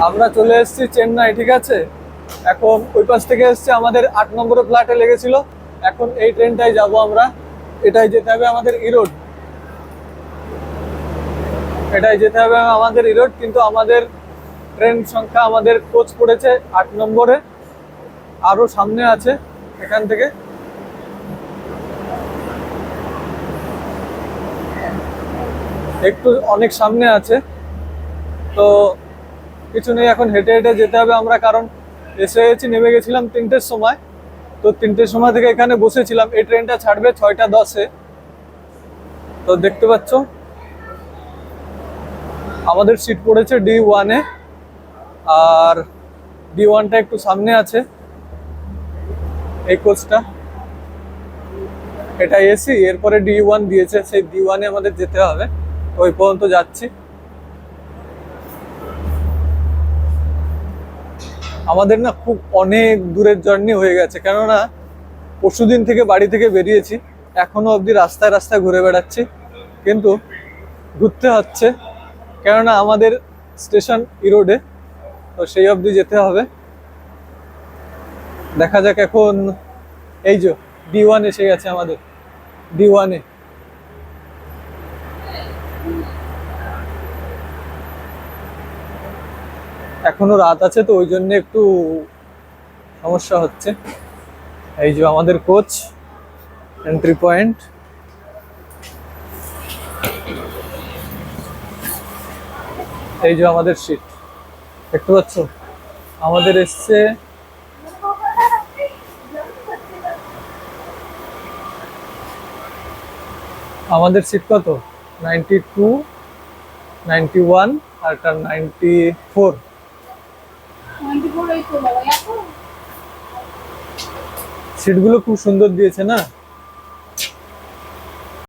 আমরা চলে এসেছি চেন্নাই, ঠিক আছে। এখন ওই পাশ থেকে এসছে, আমাদের 8 নম্বরের ফ্ল্যাটে লেগেছিল। এখন এই ট্রেনটাই যাব আমরা। এটাই যেতে হবে আমাদের ইরোড, এটাই যেতে হবে আমাদের ইরোড। কিন্তু আমাদের ট্রেন সংখ্যা, আমাদের কোচ পড়েছে 8 নম্বরে, আরো সামনে আছে এখান থেকে। একটু অনেক সামনে আছে, তো কিছু নেই, এখন হেঁটে হেঁটে যেতে হবে আমরা। কারণ এসে গেছি, নেমে গেছিলাম 3টের সময়, তো 3টের সময় থেকে এখানে বসেছিলাম। এই ট্রেনটা ছাড়বে 6টা 10-এ। তো দেখতে পাচ্ছ আমাদের সিট পড়েছে D1-এ, আর D1টা একটু সামনে আছে। এই কোচটা, এটা এসি, এরপরে D1 দিয়েছে, সেই D1-এ আমাদের যেতে হবে। তো ওই পর্যন্ত যাচ্ছি। আমাদের না খুব অনেক দূরের জার্নি হয়ে গেছে, কেননা পরশুদিন থেকে বাড়ি থেকে বেরিয়েছি, এখনো অবধি রাস্তায় রাস্তায় ঘুরে বেড়াচ্ছি। কিন্তু ঘুরতে হচ্ছে, কেননা আমাদের স্টেশন ইরোডে, তো সেই অবধি যেতে হবে। দেখা যাক এখন। এই যে D1 এসে গেছে আমাদের, D1-এ। এখনো রাত আছে, তো ওই জন্য একটু সমস্যা হচ্ছে। এই যে আমাদের কোচ, এন্ট্রি পয়েন্ট। এই যে আমাদের সিট, দেখতে পাচ্ছ আমাদের এসছে। আমাদের সিট কত? 92, 91 আর 94। সিটগুলো খুব সুন্দর দিয়েছে না।